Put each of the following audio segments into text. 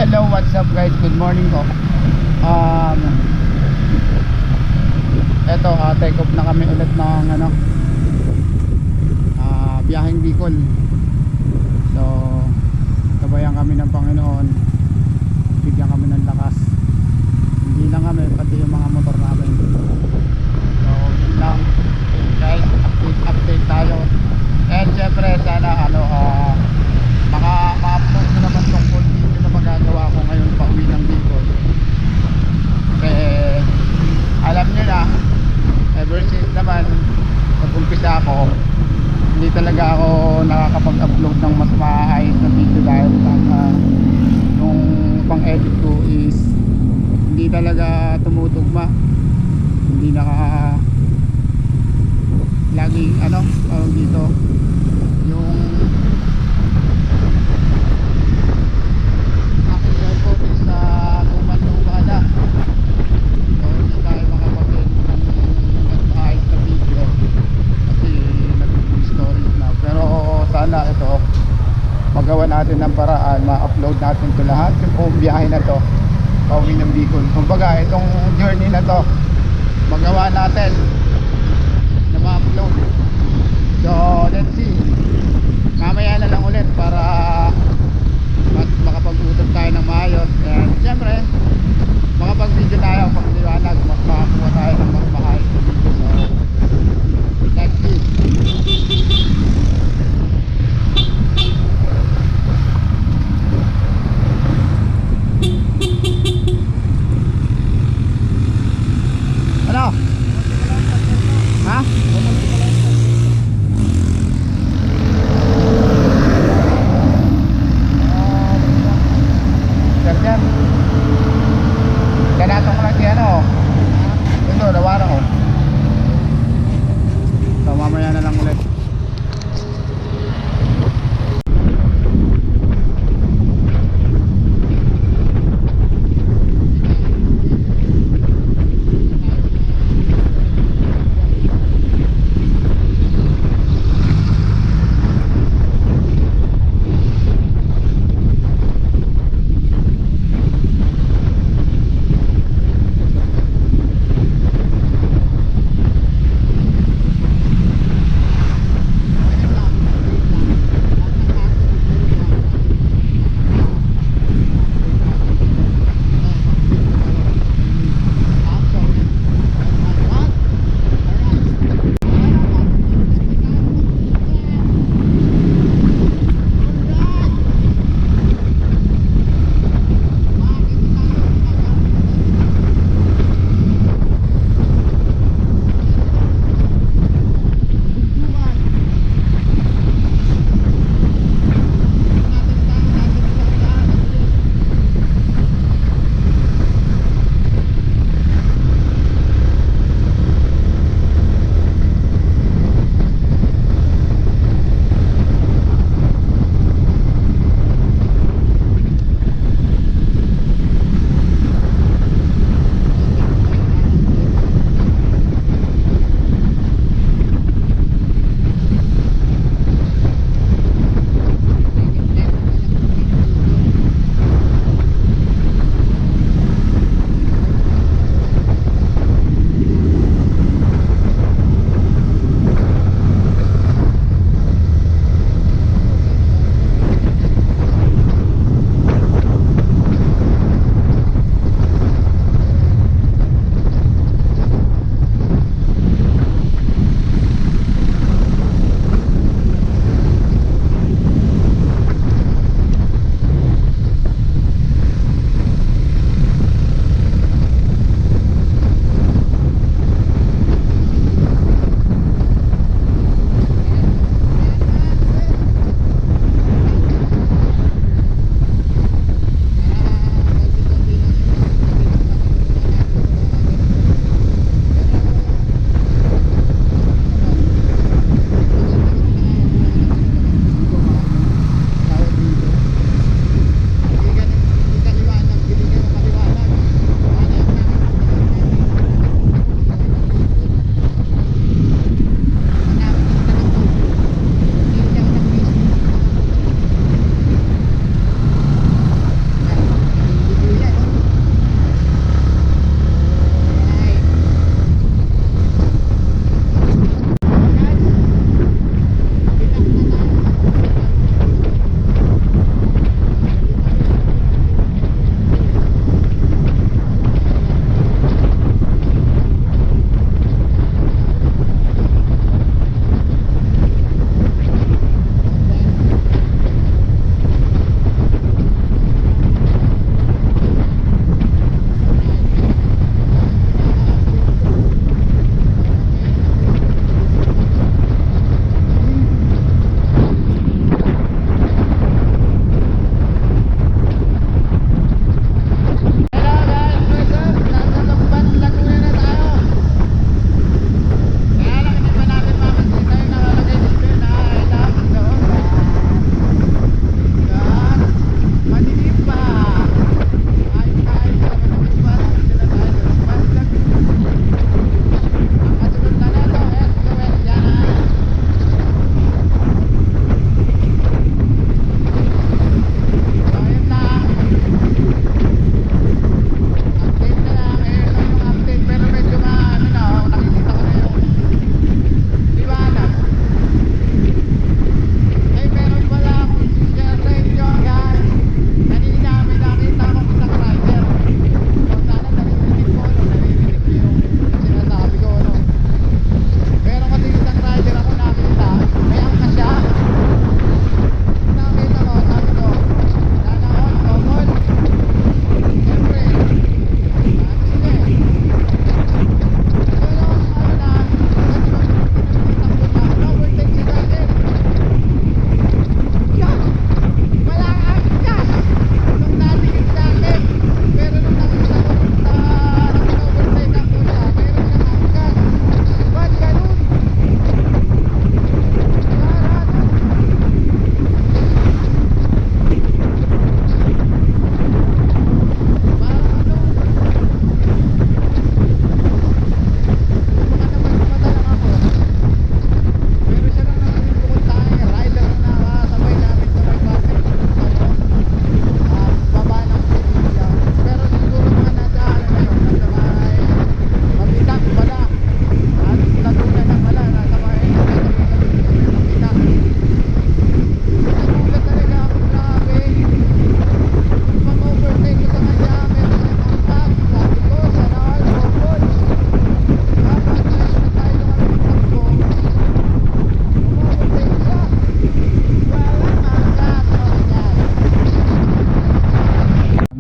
Hello, what's up guys? Good morning po. Eto, take off na kami ulit ng biyaheng Bicol. So, tabayan kami ng Panginoon. Bigyan kami ng lakas. Hindi lang kami, pati yung mga motor namin. So, yun lang guys, update tayo. And syempre, sana maka-upload ko naman tong full video na magagawa ko ngayon pa uwi ng Bicol. Kasi alam nyo na, ever since naman nag-umpisa ako, hindi talaga ako nakakapag-upload ng mas maayos na video dahil nung pang-edit ko is hindi talaga tumutugma, hindi laging dito yung aking cellphone is na luman-luma na. So hindi tayo makapag-edit ng mas maayos na video kasi nag-full storage na. Pero sana ito magawa natin ng paraan, ma-upload natin ito lahat, yung buong biyahe na to pauwi ng Bicol. Kumbaga itong journey na to magawa natin na ma-upload. So let's see, mamaya na lang ulit para makapag-utap tayo ng maayos. And syempre makapag-video tayo, pag-liwanag, makakuha tayo ng mas maayos na video. So let's see. Ano? Ha?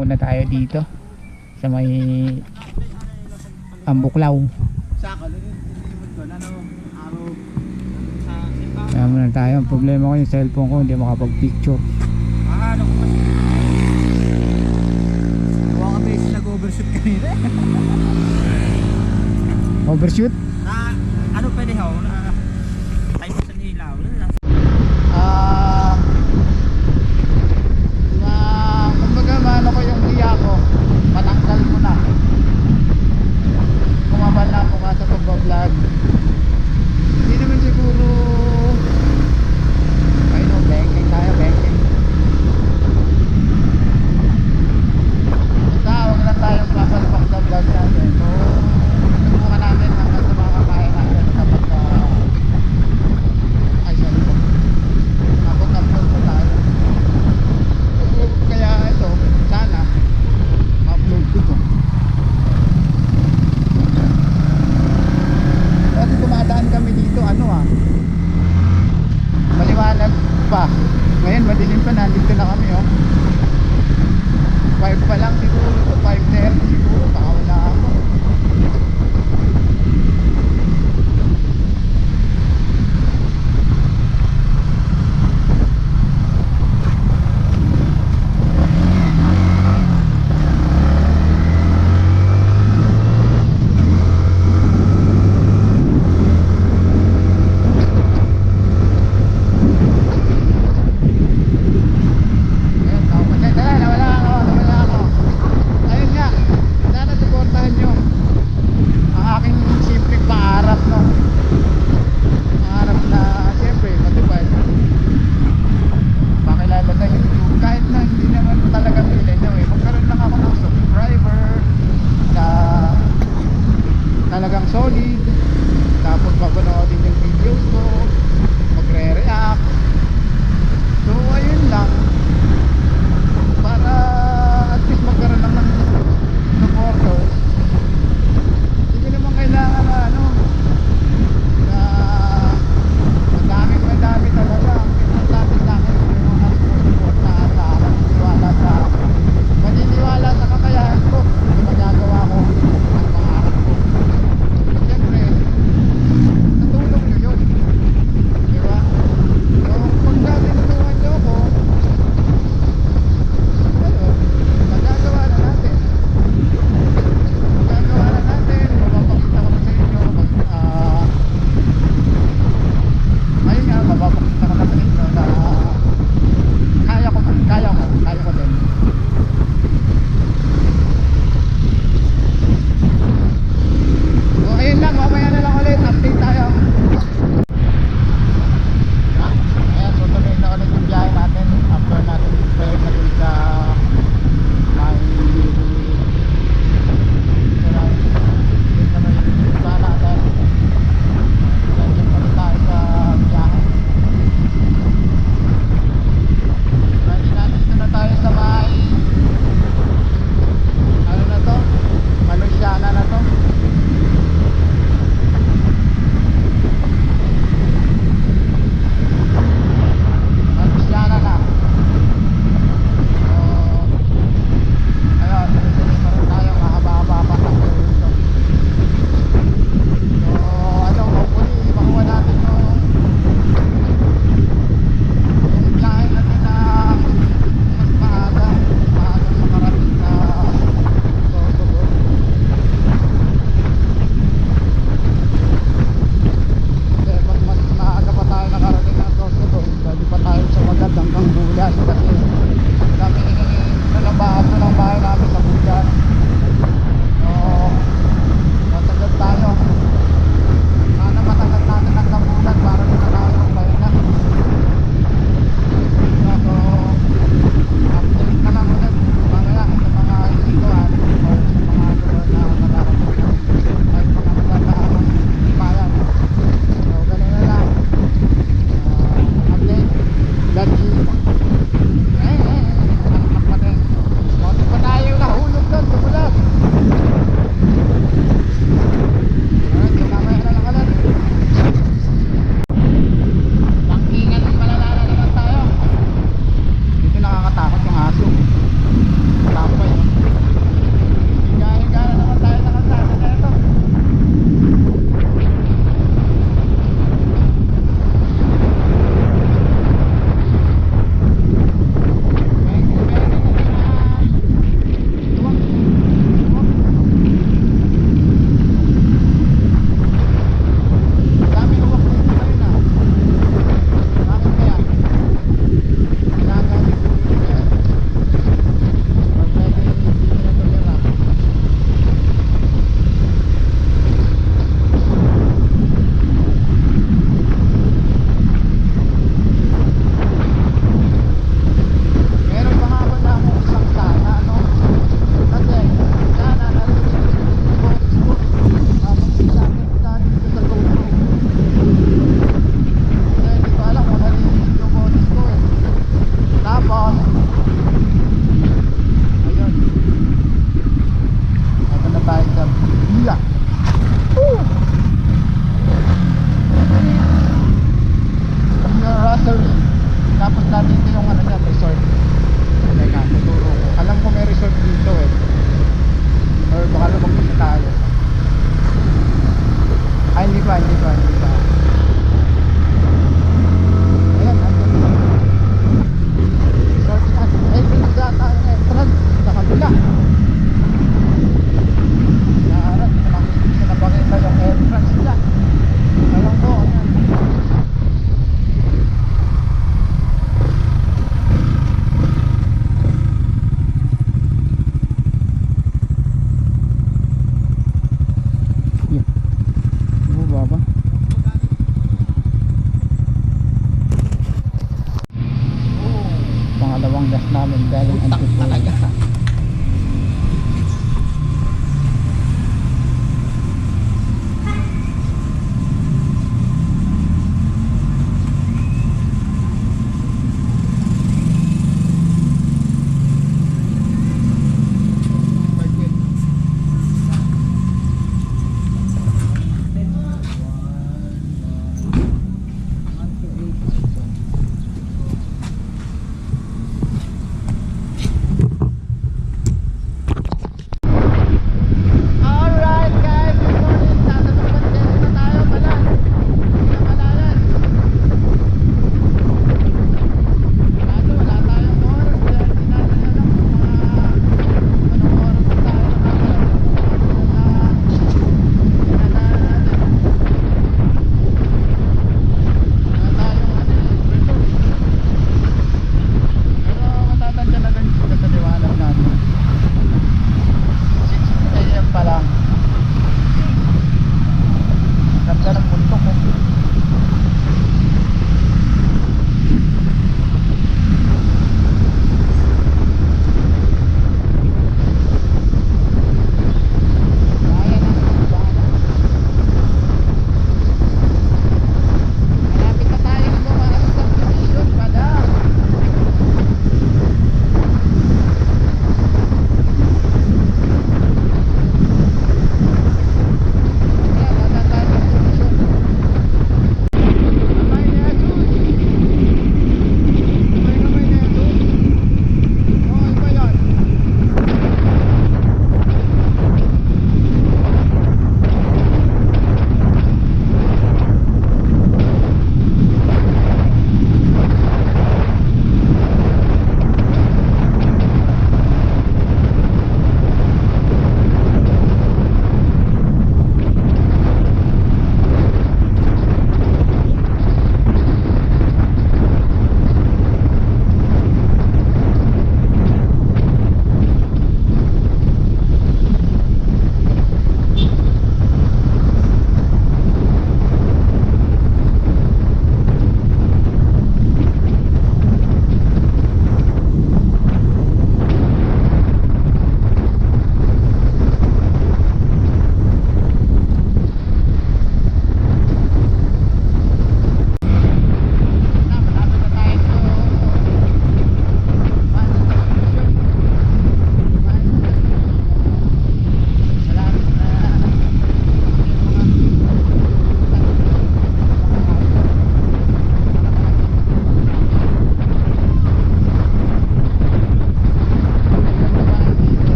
muna tayo dito sa may Ambuklaw. Kaya muna tayo. Ang problema ko yung cellphone ko, hindi makapag picture. Ano ko kasi? Gawa ka ba yung nag-overshoot kanina? Overshoot? Ano pwede ho? Type sa ilaw. Kumbaga maano ko yung hiya ko, matanggal ko na. Kumabal na ako ka sa pag-vlog. Hindi naman siguro ay no, bengking tayo, bengking. Basta huwag lang tayong papalpak sa vlog natin. So subukan namin hanggang sa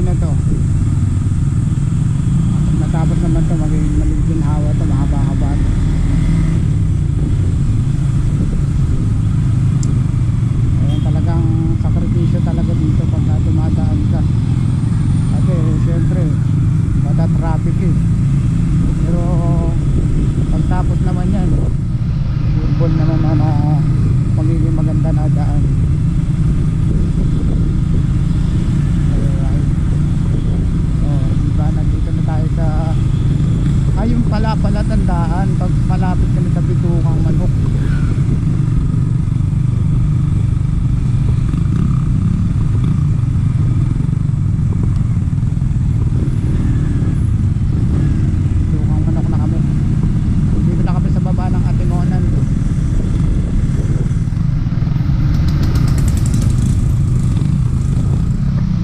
na to. Pag natapos naman to, magiging maligginhawa to, mahaba-haba to. Ayan, talagang sakripisyo talaga dito pag dumadaan ka. Kasi syempre bata traffic eh. Pero pagtapos naman yan, urban naman na magiging maganda na daan. Alright. So diba, nandito na tayo sa ayun pala tandaan pag malapit ka na sa Bitugang Manok.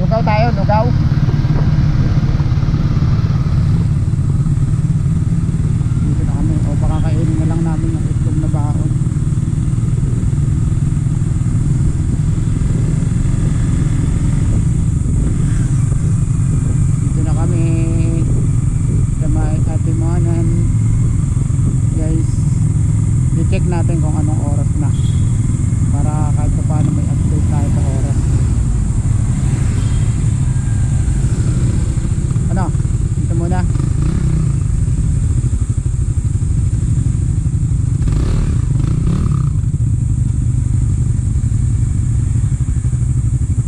Lugaw tayo, lugaw. Dito na kami. O baka kainin na lang namin yung itlog na baon. Dito na kami sa may Atimonan. Guys, i-check natin kung anong oras na para kahit pa paano may update tayo sa oras. Ano? Dito muna.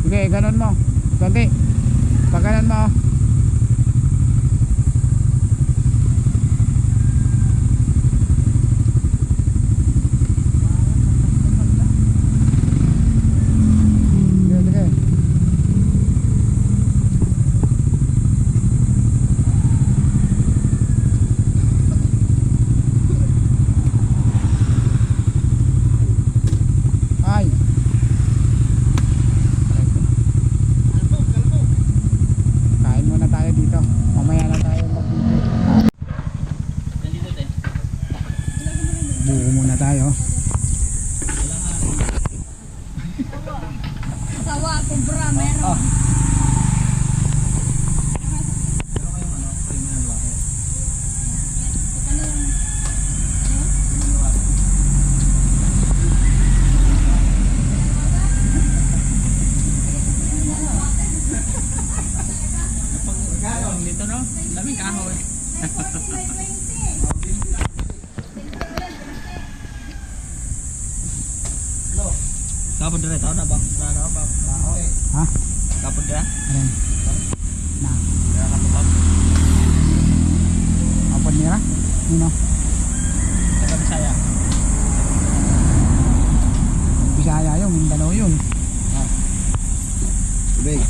Sige, ganun mo. Konti. Pagkanan mo. Sige, sige. Ay. Kain muna tayo dito. Mamaya na tayo mag-video. Nandito din. Buo muna tayo. Sawa, kumbra, meron. Dito no? Daming kahoy. Kapag dire tao na ba? Ha? Kapag dire? Ayan. Na. Kapag Apa nira? Ano? taga Bisaya. Bisaya yun, Mindanao yun. Tubig.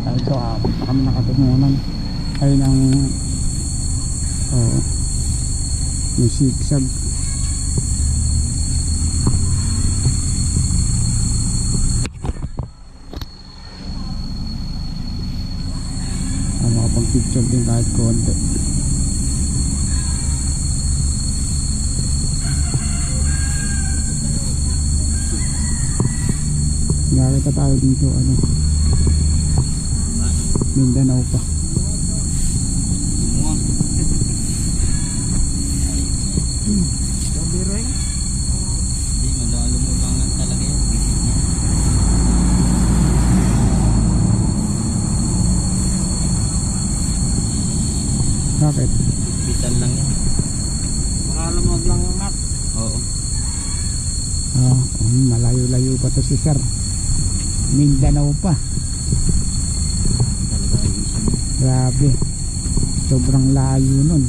Dahil so, kami nakatumunan. Ayun ang yung sigsag. Makapag-picture din kahit konti. Nakita tayo dito, ano, Mindanao pa. Biroy? Hindi, madalumugang lang talaga yan. Visit niya. Bakit? Bitan lang yan. Makalumog lang yung map. Oo. Malayo-layo pa to si Sir. Mindanao pa. Talaga ayusin niya. Grabe. Sobrang layo nun.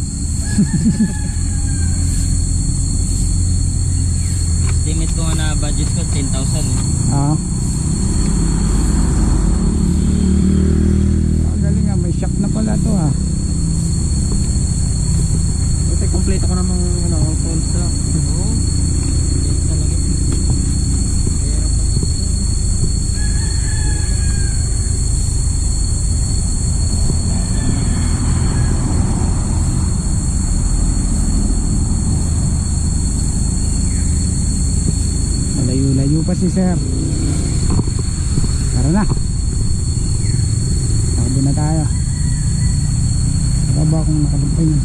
Estimate ko nga na budget ko 10,000 eh. Galing nga, may shock na pala to ha. Ito complete ako namang full stock. Oo. Hindi talaga. Mahirap pa. Malayo-layo pa si Sir. Tara na. akong nakabantay nun.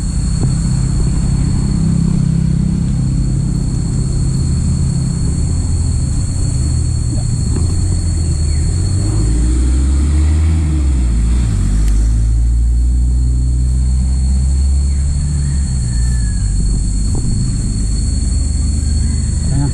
Ayan.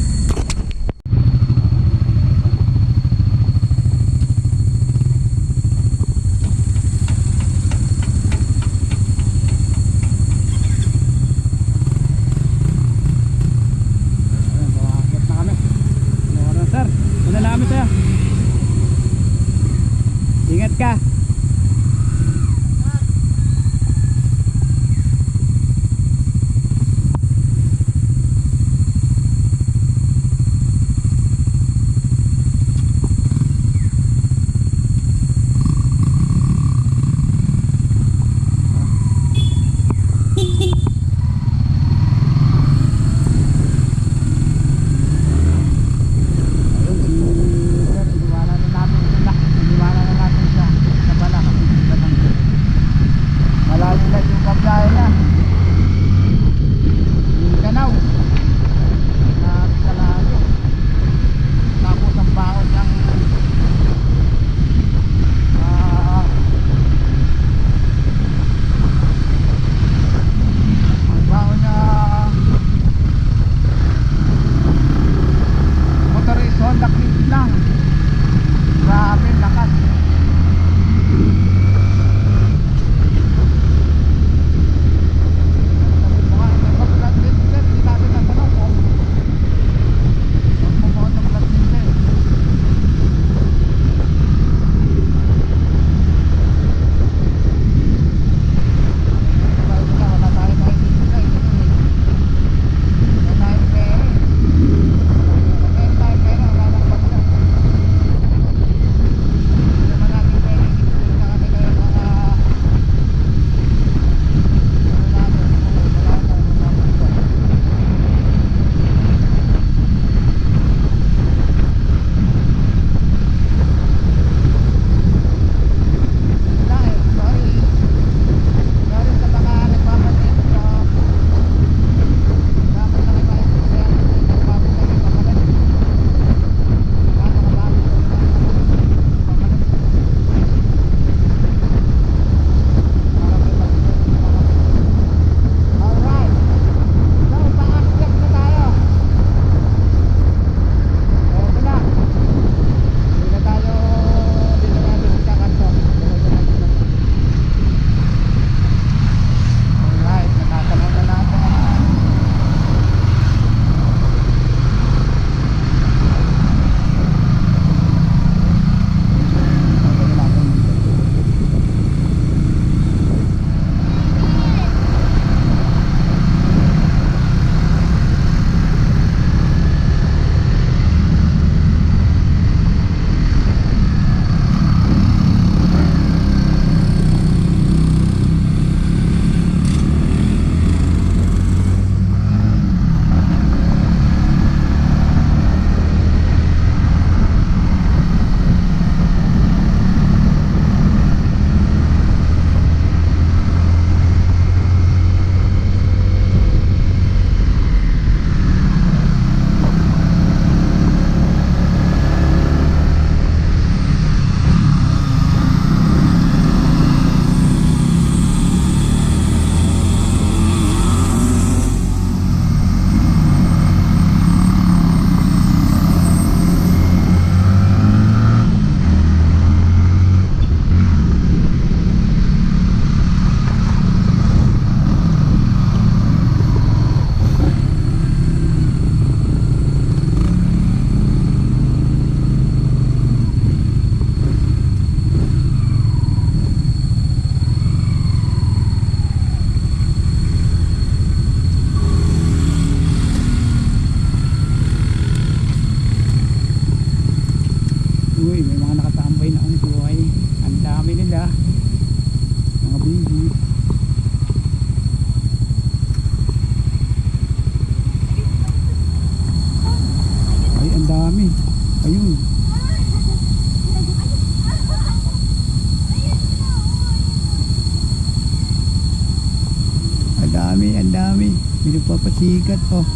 ang dami. May nagpapasikat, oh.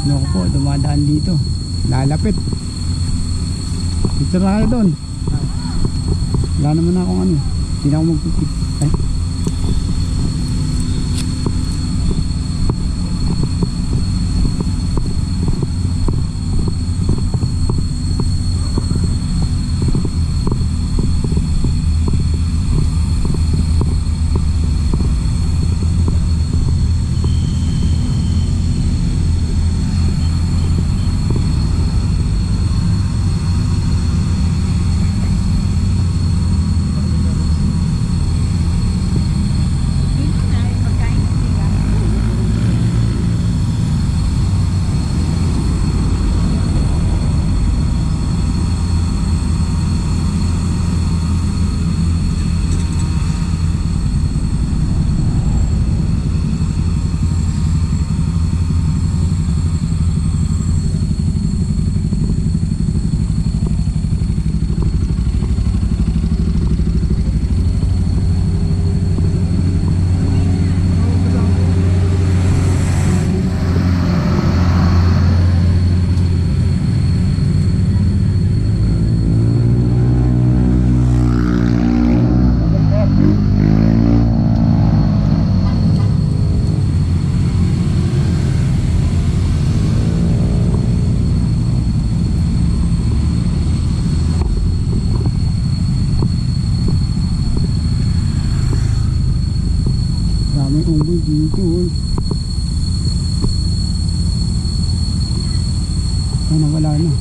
Naku po, dumadaan dito. Lalapit. Picture tayo doon. Wala naman akong ano. Hindi na ako magpipit. Ay. Daming unggoy dito, eh. Ay, nawala na.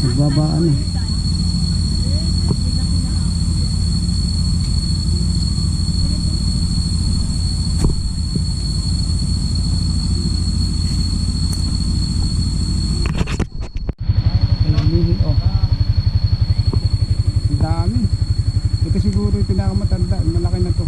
Nagbabaan na. Ay, oh. Ang dami. Ito siguro yung pinakamatanda. Malaki na to.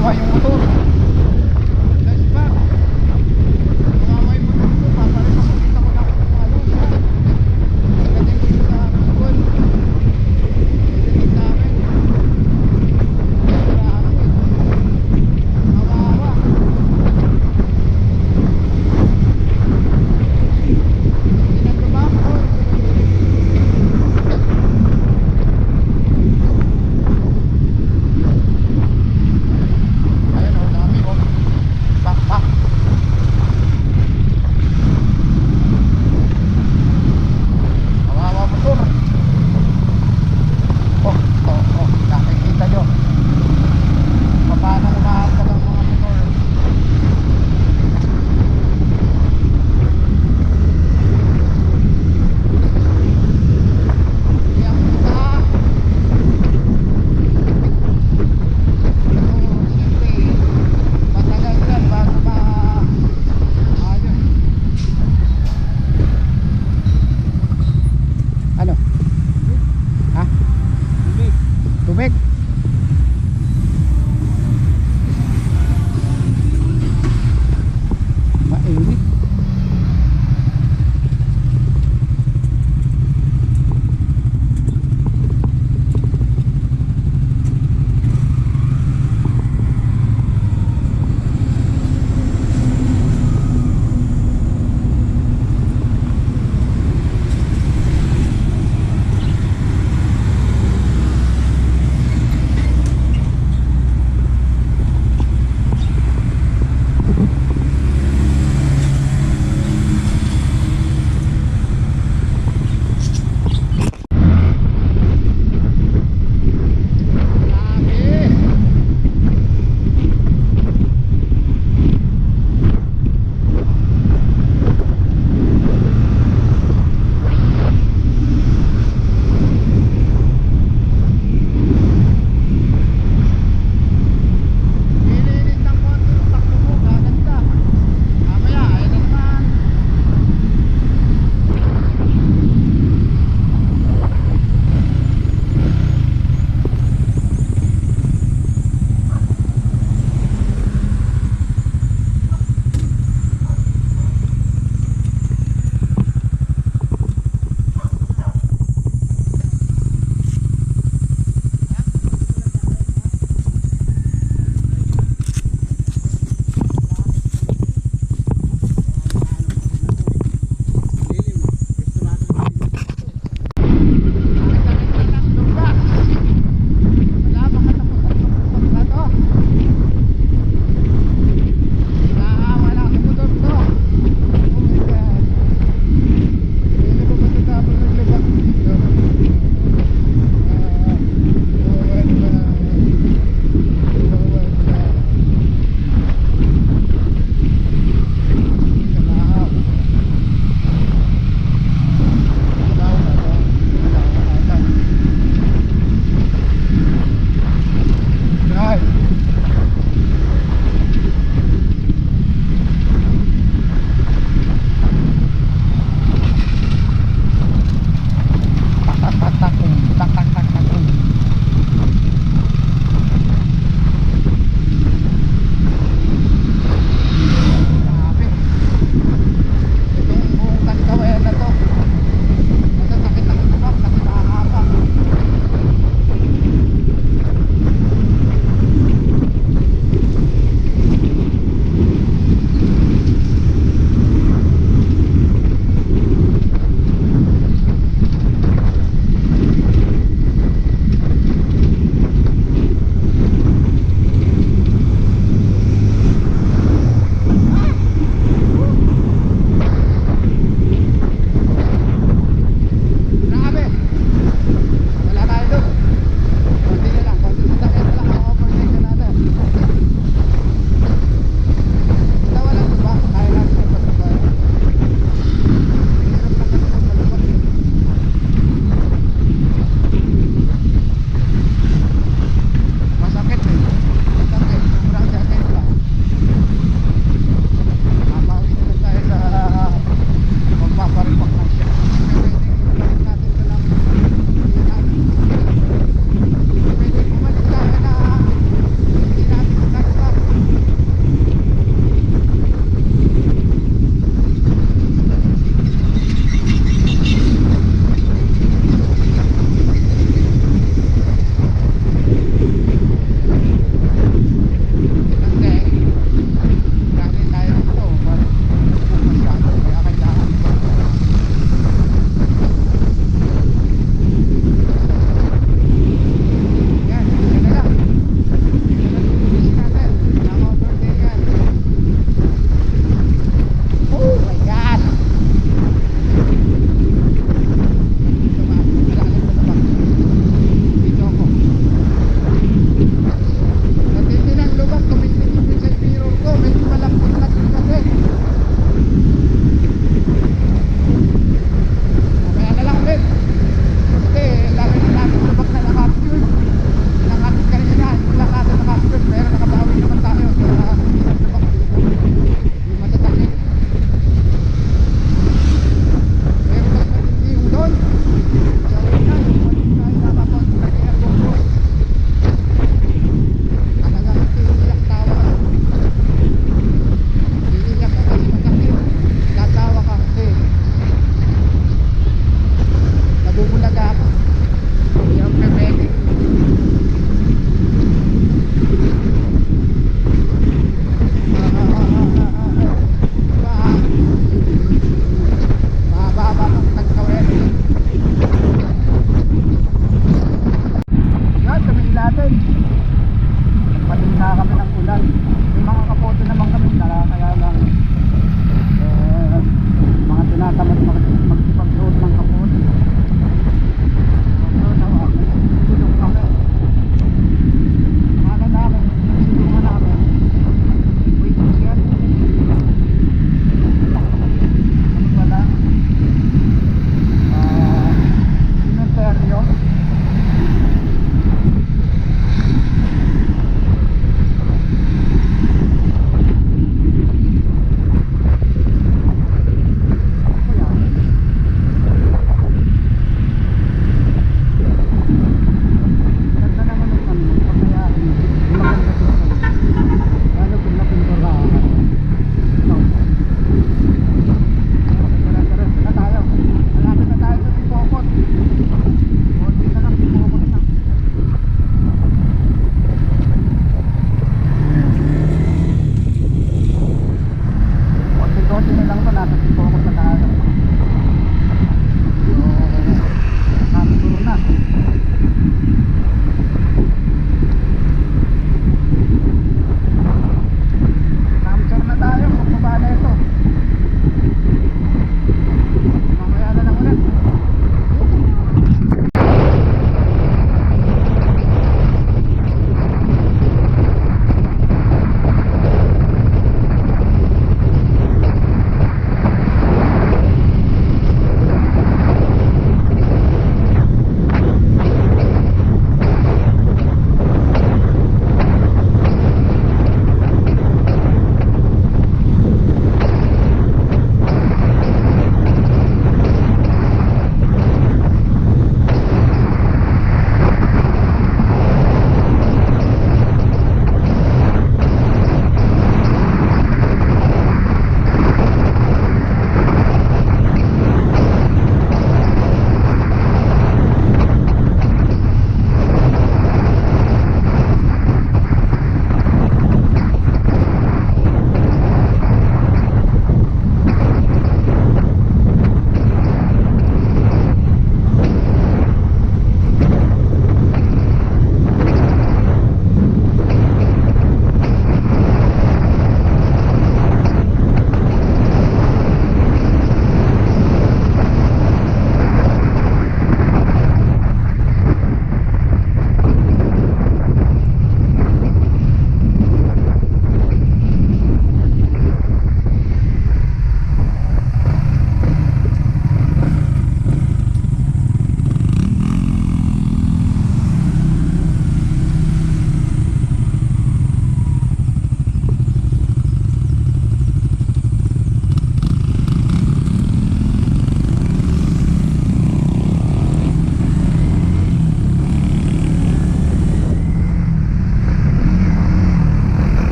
kawawa yung motor. Guys pa, kawawa yung motor ko. Paparin ako, kita ko na kung ano siya. Pagdating ko sa school, editing namin. Wala ako eh. Kawawa. Tingnan ko ba ako? Ayun o,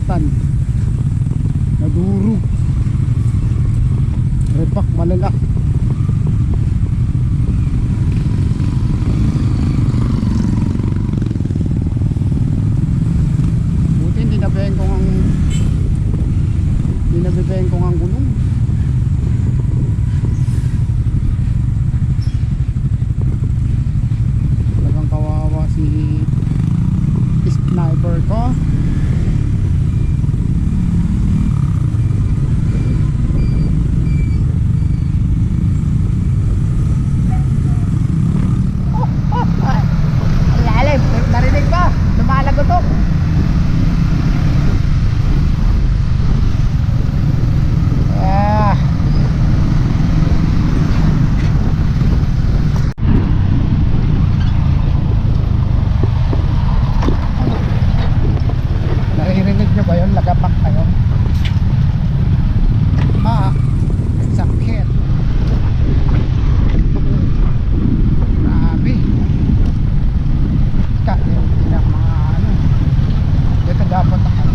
sugatan. Nadurog. Repak malala. Buti hindi nabengkong ang gulong. Talagang kawawa si sniper ko. Ang lalim, narinig ba? Lumalagotok. Ah. Naririnig nyo ba yun? Lagapak kayo. Ah, sakit. Grabe. Yung mga ano, dito dapat ang ano,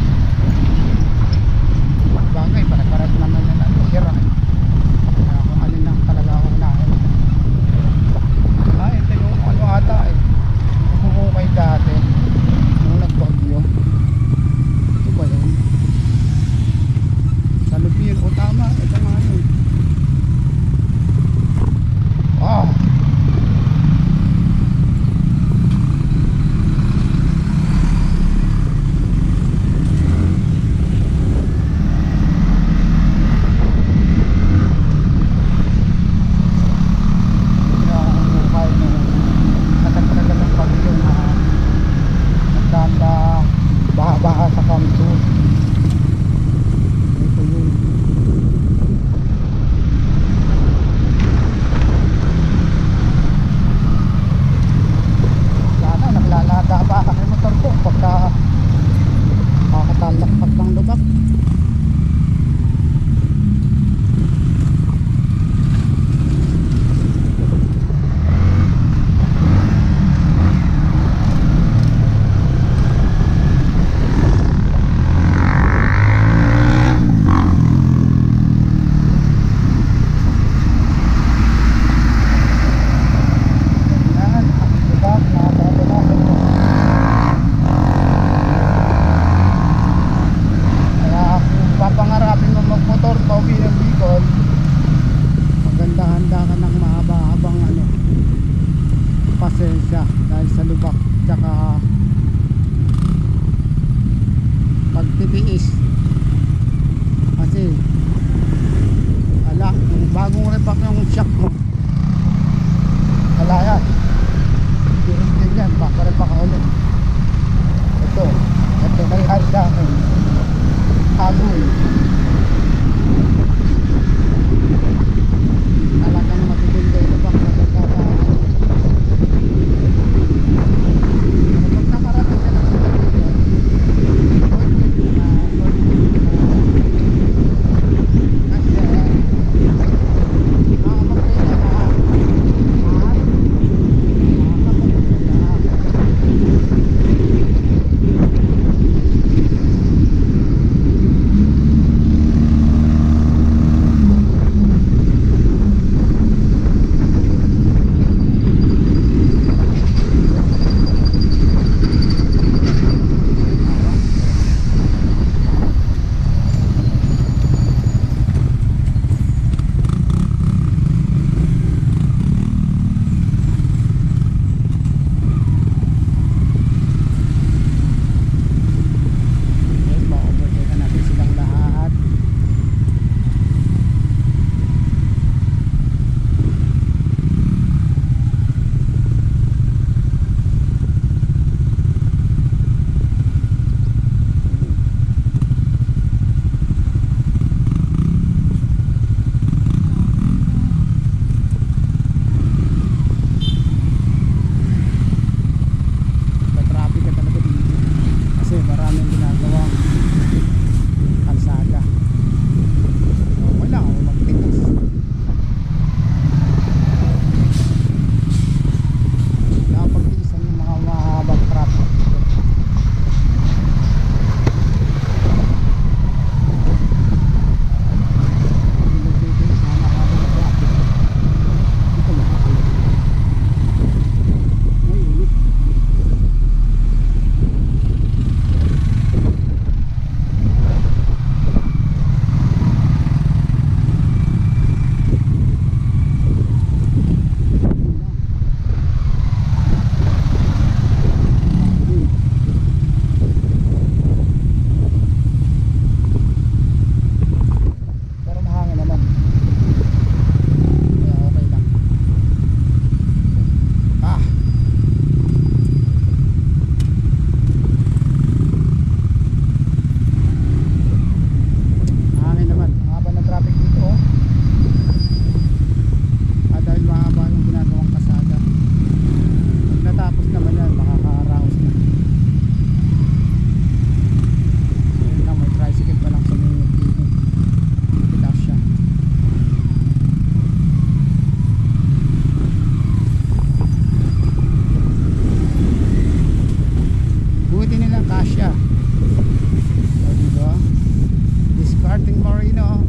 bagay parang naman na nasira kaya kung alin lang talaga ako unahin. Ito yung ano ata humukay dati nung nagbagyo. Ito ba yun? Sa Lupin, o tama, ito nga yun. Wow. Baha sa kamso. Ito yun. Sana naglalada pa ang motor ko pagka makatalakpat ng lubak. Pasensya dahil sa lubak tsaka pagtitiis kasi ala, yung bagong repack yung shock mo ala yan direct din yan, baka repack ka ulit. Ito nangyari sa akin hagul talagang matitindi yung lubak na pagkakaroon. siya. O, diba? Discarding Marino.